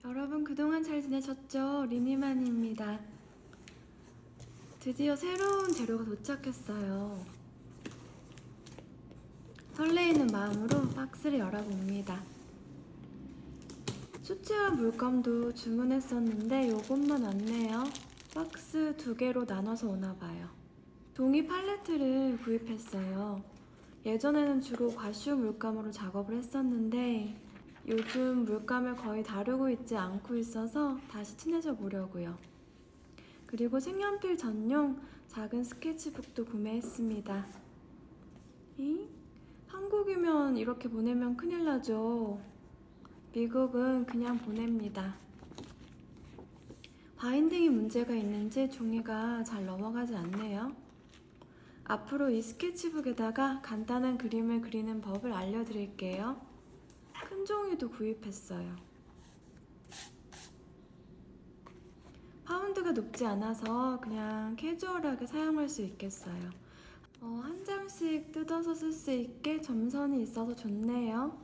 여러분 그동안 잘 지내셨죠? 리니만입니다. 드디어 새로운 재료가 도착했어요. 설레이는 마음으로 박스를 열어봅니다. 수채화 물감도 주문했었는데 요것만 왔네요. 박스 2개로 나눠서 오나봐요. 종이 팔레트를 구입했어요. 예전에는 주로 과슈 물감으로 작업을 했었는데 요즘 물감을 거의 다루고 있지 않고 있어서 다시 친해져 보려고요. 그리고 색연필 전용 작은 스케치북도 구매했습니다. 한국이면 이렇게 보내면 큰일 나죠. 미국은 그냥 보냅니다. 바인딩이 문제가 있는지 종이가 잘 넘어가지 않네요. 앞으로 이 스케치북에다가 간단한 그림을 그리는 법을 알려드릴게요. 큰 종이도 구입했어요. 파운드가 높지 않아서 그냥 캐주얼하게 사용할 수 있겠어요. 한 장씩 뜯어서 쓸 수 있게 점선이 있어서 좋네요.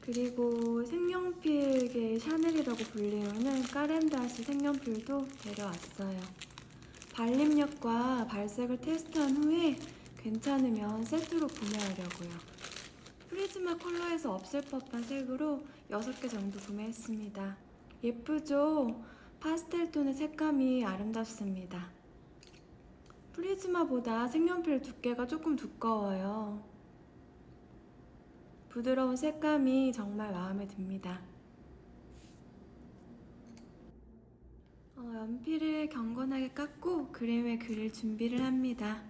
그리고 색연필계의 샤넬이라고 불리우는 까렌다시 색연필도 데려왔어요. 발림력과 발색을 테스트한 후에 괜찮으면 세트로 구매하려고요. 프리즈마 컬러에서 없을 법한 색으로 6개 정도 구매했습니다. 예쁘죠? 파스텔 톤의 색감이 아름답습니다. 프리즈마보다 색연필 두께가 조금 두꺼워요. 부드러운 색감이 정말 마음에 듭니다. 연필을 경건하게 깎고 그림을 그릴 준비를 합니다.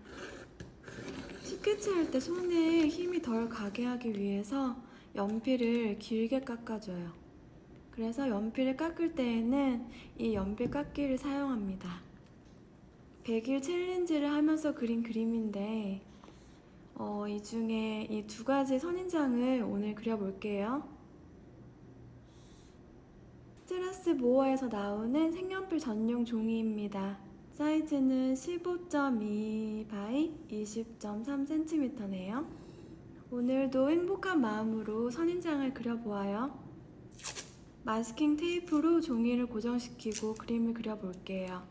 스케치할 때 손에 힘이 덜 가게 하기 위해서 연필을 길게 깎아줘요. 그래서 연필을 깎을 때에는 이 연필 깎기를 사용합니다. 100일 챌린지를 하면서 그린 그림인데 이 중에 이 2가지 선인장을 오늘 그려볼게요. 스트라스 모어에서 나오는 색연필 전용 종이입니다. 사이즈는 15.2 by 20.3cm네요. 오늘도 행복한 마음으로 선인장을 그려보아요. 마스킹 테이프로 종이를 고정시키고 그림을 그려볼게요.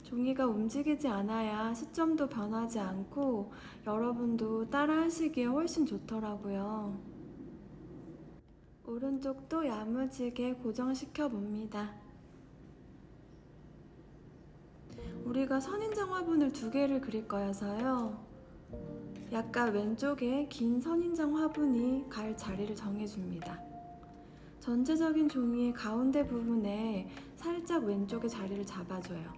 종이가 움직이지 않아야 시점도 변하지 않고 여러분도 따라 하시기에 훨씬 좋더라고요. 오른쪽도 야무지게 고정시켜 봅니다. 우리가 선인장 화분을 2개를 그릴 거여서요. 약간 왼쪽에 긴 선인장 화분이 갈 자리를 정해줍니다. 전체적인 종이의 가운데 부분에 살짝 왼쪽에 자리를 잡아줘요.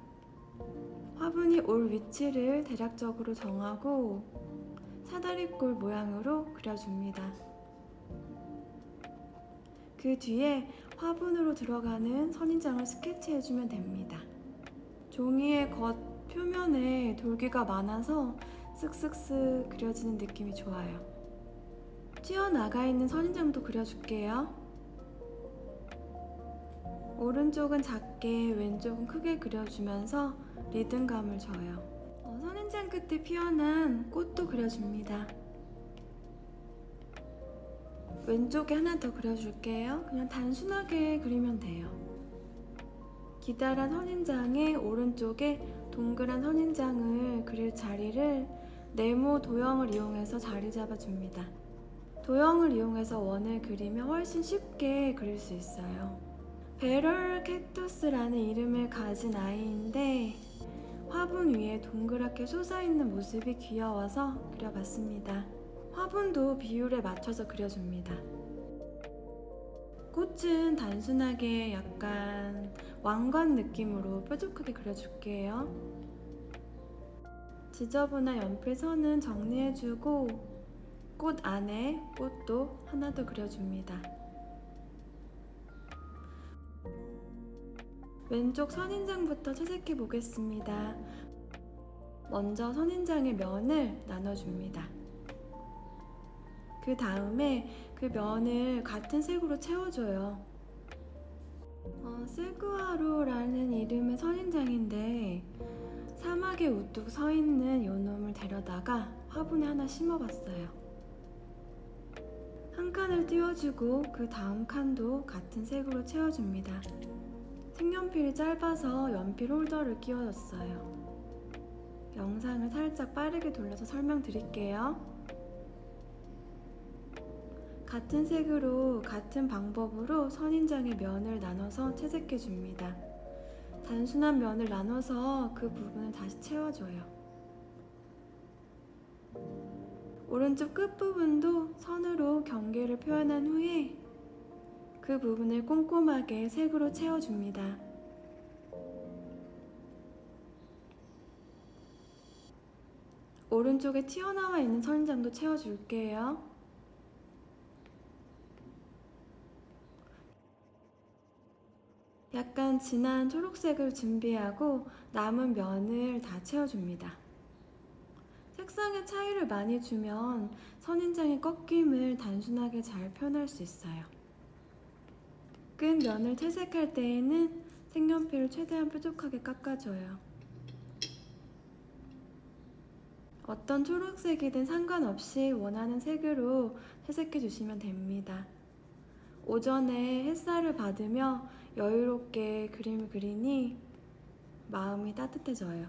화분이 올 위치를 대략적으로 정하고 사다리꼴 모양으로 그려줍니다. 그 뒤에 화분으로 들어가는 선인장을 스케치해주면 됩니다. 종이의 겉 표면에 돌기가 많아서 쓱쓱쓱 그려지는 느낌이 좋아요. 튀어나가 있는 선인장도 그려줄게요. 오른쪽은 작게, 왼쪽은 크게 그려주면서 리듬감을 줘요. 선인장 끝에 피어난 꽃도 그려줍니다. 왼쪽에 하나 더 그려줄게요. 그냥 단순하게 그리면 돼요. 기다란 선인장의 오른쪽에 동그란 선인장을 그릴 자리를 네모 도형을 이용해서 자리 잡아줍니다. 도형을 이용해서 원을 그리면 훨씬 쉽게 그릴 수 있어요. 베럴 캡투스라는 이름을 가진 아이인데 화분 위에 동그랗게 솟아있는 모습이 귀여워서 그려봤습니다. 화분도 비율에 맞춰서 그려줍니다. 꽃은 단순하게 약간 왕관 느낌으로 뾰족하게 그려줄게요. 지저분한 연필 선은 정리해주고 꽃 안에 꽃도 하나 더 그려줍니다. 왼쪽 선인장부터 채색해 보겠습니다. 먼저 선인장의 면을 나눠줍니다. 그 다음에 그 면을 같은 색으로 채워줘요. 세구아로라는 이름의 선인장인데 사막에 우뚝 서있는 요놈을 데려다가 화분에 하나 심어봤어요. 한 칸을 띄워주고 그 다음 칸도 같은 색으로 채워줍니다. 색연필이 짧아서 연필 홀더를 끼워줬어요. 영상을 살짝 빠르게 돌려서 설명드릴게요. 같은 색으로 같은 방법으로 선인장의 면을 나눠서 채색해줍니다. 단순한 면을 나눠서 그 부분을 다시 채워줘요. 오른쪽 끝부분도 선으로 경계를 표현한 후에 그 부분을 꼼꼼하게 색으로 채워줍니다. 오른쪽에 튀어나와 있는 선인장도 채워줄게요. 약간 진한 초록색을 준비하고 남은 면을 다 채워줍니다. 색상의 차이를 많이 주면 선인장의 꺾임을 단순하게 잘 표현할 수 있어요. 끝 면을 채색할 때에는 색연필을 최대한 뾰족하게 깎아줘요. 어떤 초록색이든 상관없이 원하는 색으로 채색해 주시면 됩니다. 오전에 햇살을 받으며 여유롭게 그림을 그리니 마음이 따뜻해져요.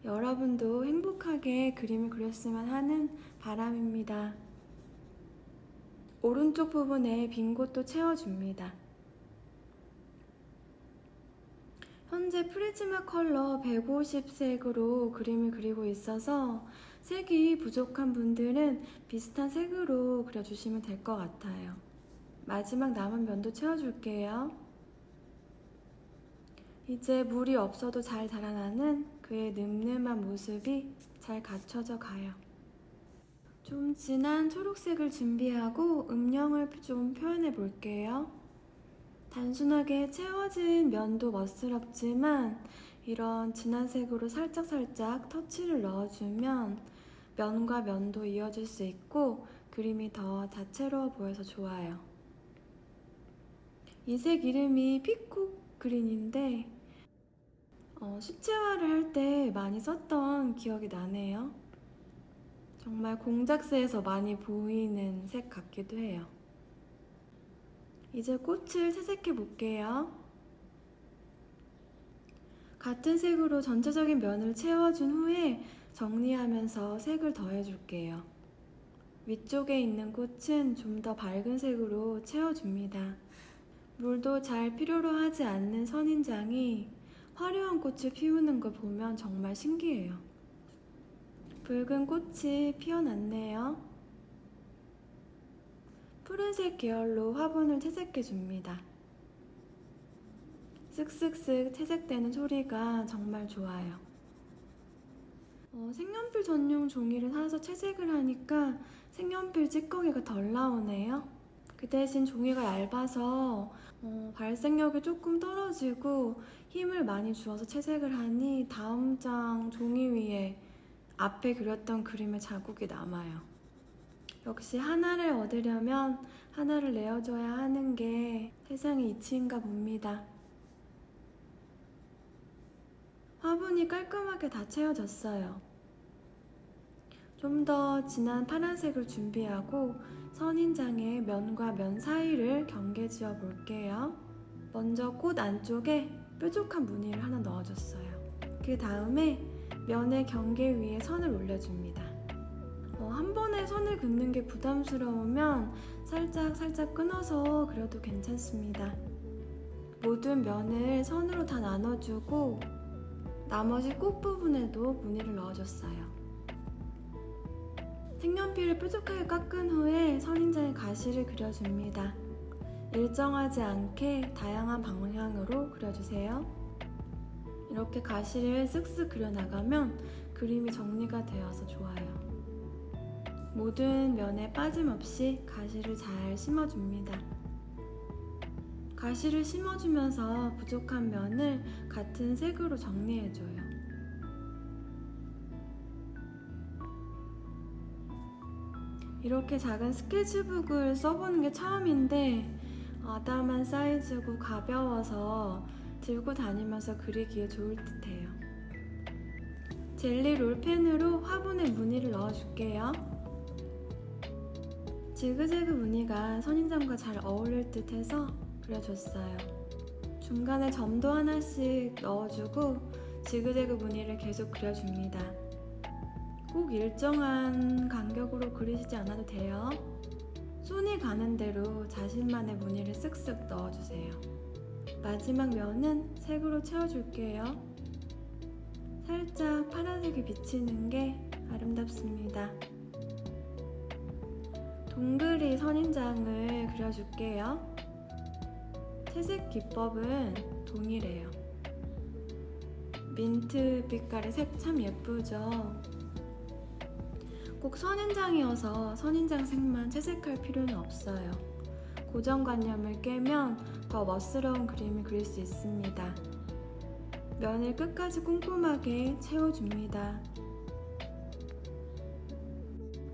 여러분도 행복하게 그림을 그렸으면 하는 바람입니다. 오른쪽 부분에 빈 곳도 채워줍니다. 현재 프리즈마 컬러 150색으로 그림을 그리고 있어서 색이 부족한 분들은 비슷한 색으로 그려주시면 될 것 같아요. 마지막 남은 면도 채워줄게요. 이제 물이 없어도 잘 자라나는 그의 늠름한 모습이 잘 갖춰져 가요. 좀 진한 초록색을 준비하고 음영을 좀 표현해 볼게요. 단순하게 채워진 면도 멋스럽지만 이런 진한 색으로 살짝살짝 터치를 넣어주면 면과 면도 이어질 수 있고 그림이 더 다채로워 보여서 좋아요. 이 색 이름이 피콕 그린인데 수채화를 할 때 많이 썼던 기억이 나네요. 정말 공작새에서 많이 보이는 색 같기도 해요. 이제 꽃을 채색해 볼게요. 같은 색으로 전체적인 면을 채워준 후에 정리하면서 색을 더해줄게요. 위쪽에 있는 꽃은 좀 더 밝은 색으로 채워줍니다. 물도 잘 필요로 하지 않는 선인장이 화려한 꽃을 피우는 걸 보면 정말 신기해요. 붉은 꽃이 피어났네요. 푸른색 계열로 화분을 채색해줍니다. 쓱쓱쓱 채색되는 소리가 정말 좋아요. 색연필 전용 종이를 사서 채색을 하니까 색연필 찌꺼기가 덜 나오네요. 그 대신 종이가 얇아서 발색력이 조금 떨어지고 힘을 많이 주어서 채색을 하니 다음 장 종이 위에 앞에 그렸던 그림의 자국이 남아요. 역시 하나를 얻으려면 하나를 내어줘야 하는 게 세상의 이치인가 봅니다. 화분이 깔끔하게 다 채워졌어요. 좀 더 진한 파란색을 준비하고 선인장의 면과 면 사이를 경계 지어 볼게요. 먼저 꽃 안쪽에 뾰족한 무늬를 하나 넣어줬어요. 그 다음에 면의 경계 위에 선을 올려줍니다. 한 번에 선을 긋는 게 부담스러우면 살짝 끊어서 그려도 괜찮습니다. 모든 면을 선으로 다 나눠주고 나머지 꽃 부분에도 무늬를 넣어줬어요. 색연필을 뾰족하게 깎은 후에 선인장의 가시를 그려줍니다. 일정하지 않게 다양한 방향으로 그려주세요. 이렇게 가시를 쓱쓱 그려나가면 그림이 정리가 되어서 좋아요. 모든 면에 빠짐없이 가시를 잘 심어줍니다. 가시를 심어주면서 부족한 면을 같은 색으로 정리해줘요. 이렇게 작은 스케치북을 써보는 게 처음인데 아담한 사이즈고 가벼워서 들고 다니면서 그리기에 좋을 듯해요. 젤리 롤펜으로 화분에 무늬를 넣어줄게요. 지그재그 무늬가 선인장과 잘 어울릴 듯 해서 그려줬어요. 중간에 점도 하나씩 넣어주고 지그재그 무늬를 계속 그려줍니다. 꼭 일정한 간격으로 그리시지 않아도 돼요. 손이 가는 대로 자신만의 무늬를 쓱쓱 넣어주세요. 마지막 면은 색으로 채워줄게요. 살짝 파란색이 비치는 게 아름답습니다. 동그리 선인장을 그려줄게요. 채색 기법은 동일해요. 민트 빛깔의 색 참 예쁘죠? 꼭 선인장이어서 선인장 색만 채색할 필요는 없어요. 고정관념을 깨면 더 멋스러운 그림을 그릴 수 있습니다. 면을 끝까지 꼼꼼하게 채워줍니다.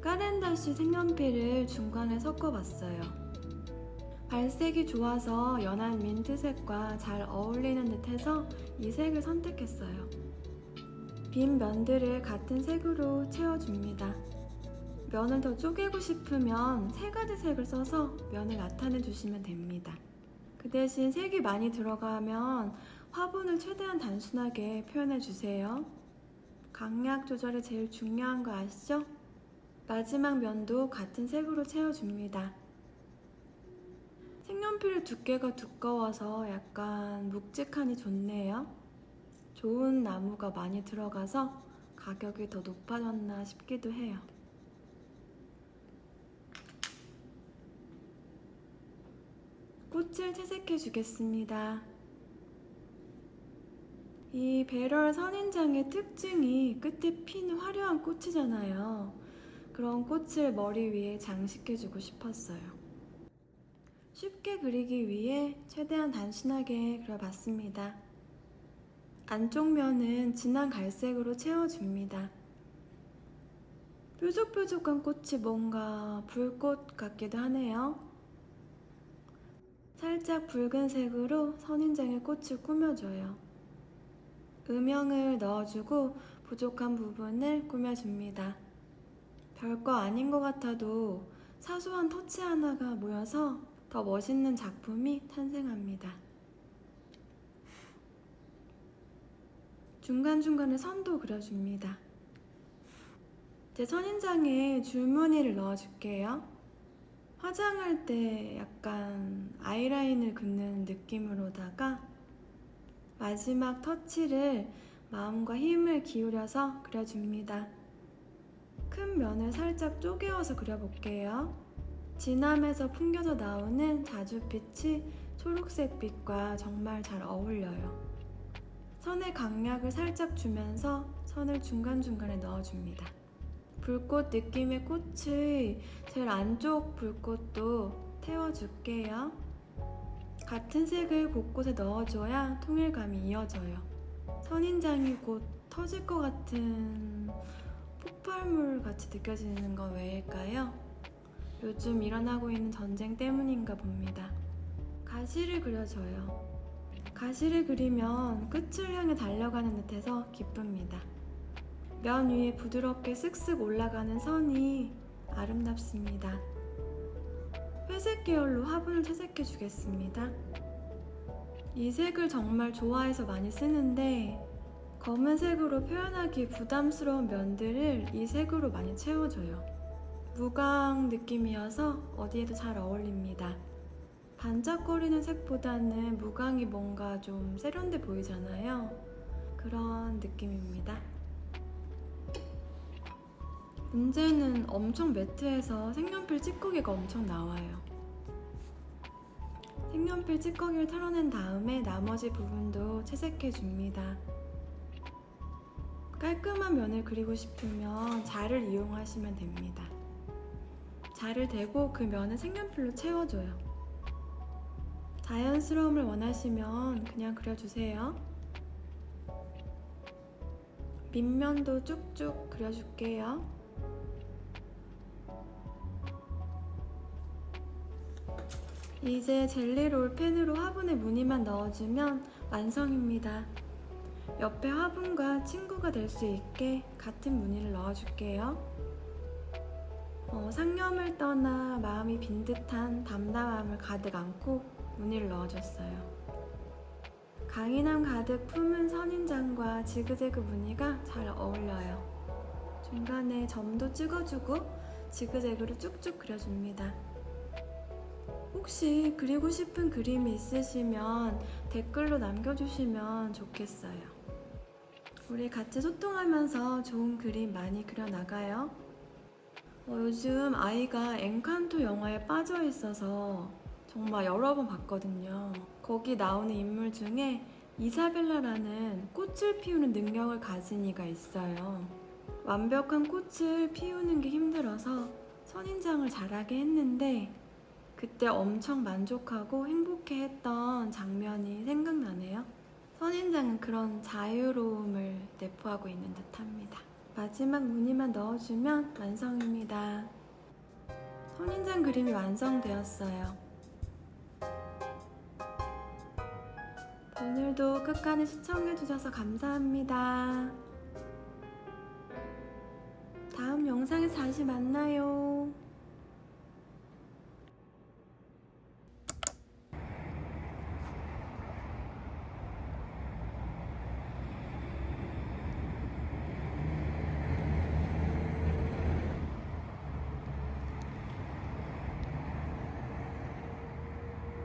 까렌다쉬 색연필을 중간에 섞어봤어요. 발색이 좋아서 연한 민트색과 잘 어울리는 듯해서 이 색을 선택했어요. 빈 면들을 같은 색으로 채워줍니다. 면을 더 쪼개고 싶으면 세 가지 색을 써서 면을 나타내 주시면 됩니다. 그 대신 색이 많이 들어가면 화분을 최대한 단순하게 표현해 주세요. 강약 조절이 제일 중요한 거 아시죠? 마지막 면도 같은 색으로 채워줍니다. 색연필 두께가 두꺼워서 약간 묵직하니 좋네요. 좋은 나무가 많이 들어가서 가격이 더 높아졌나 싶기도 해요. 꽃을 채색해 주겠습니다. 이 배럴 선인장의 특징이 끝에 핀 화려한 꽃이잖아요. 그런 꽃을 머리 위에 장식해주고 싶었어요. 쉽게 그리기 위해 최대한 단순하게 그려봤습니다. 안쪽 면은 진한 갈색으로 채워줍니다. 뾰족뾰족한 꽃이 뭔가 불꽃 같기도 하네요. 살짝 붉은색으로 선인장의 꽃을 꾸며줘요. 음영을 넣어주고 부족한 부분을 꾸며줍니다. 별거 아닌 것 같아도 사소한 터치 하나가 모여서 더 멋있는 작품이 탄생합니다. 중간중간에 선도 그려줍니다. 제 선인장에 줄무늬를 넣어줄게요. 화장할 때 약간 아이라인을 긋는 느낌으로다가 마지막 터치를 마음과 힘을 기울여서 그려줍니다. 큰 면을 살짝 쪼개어서 그려볼게요. 진함에서 풍겨져 나오는 자줏빛이 초록색빛과 정말 잘 어울려요. 선에 강약을 살짝 주면서 선을 중간중간에 넣어줍니다. 불꽃 느낌의 꽃의 제일 안쪽 불꽃도 태워줄게요. 같은 색을 곳곳에 넣어줘야 통일감이 이어져요. 선인장이 곧 터질 것 같은 폭발물 같이 느껴지는 건 왜일까요? 요즘 일어나고 있는 전쟁 때문인가 봅니다. 가시를 그려줘요. 가시를 그리면 끝을 향해 달려가는 듯해서 기쁩니다. 면 위에 부드럽게 쓱쓱 올라가는 선이 아름답습니다. 회색 계열로 화분을 채색해 주겠습니다. 이 색을 정말 좋아해서 많이 쓰는데 검은색으로 표현하기 부담스러운 면들을 이 색으로 많이 채워줘요. 무광 느낌이어서 어디에도 잘 어울립니다. 반짝거리는 색보다는 무광이 뭔가 좀 세련돼 보이잖아요. 그런 느낌입니다. 문제는 엄청 매트해서 색연필 찌꺼기가 엄청 나와요. 색연필 찌꺼기를 털어낸 다음에 나머지 부분도 채색해 줍니다. 깔끔한 면을 그리고 싶으면 자를 이용하시면 됩니다. 자를 대고 그 면을 색연필로 채워줘요. 자연스러움을 원하시면 그냥 그려주세요. 밑면도 쭉쭉 그려줄게요. 이제 젤리롤 펜으로 화분에 무늬만 넣어주면 완성입니다. 옆에 화분과 친구가 될 수 있게 같은 무늬를 넣어줄게요. 상념을 떠나 마음이 빈 듯한 담담함을 가득 안고 무늬를 넣어줬어요. 강인함 가득 품은 선인장과 지그재그 무늬가 잘 어울려요. 중간에 점도 찍어주고 지그재그로 쭉쭉 그려줍니다. 혹시 그리고 싶은 그림이 있으시면 댓글로 남겨주시면 좋겠어요. 우리 같이 소통하면서 좋은 그림 많이 그려나가요. 요즘 아이가 엔칸토 영화에 빠져 있어서 정말 여러 번 봤거든요. 거기 나오는 인물 중에 이사벨라라는 꽃을 피우는 능력을 가진 이가 있어요. 완벽한 꽃을 피우는 게 힘들어서 선인장을 잘하게 했는데 그때 엄청 만족하고 행복해했던 장면이 생각나네요. 선인장은 그런 자유로움을 내포하고 있는 듯합니다. 마지막 무늬만 넣어주면 완성입니다. 선인장 그림이 완성되었어요. 오늘도 끝까지 시청해주셔서 감사합니다. 다음 영상에서 다시 만나요.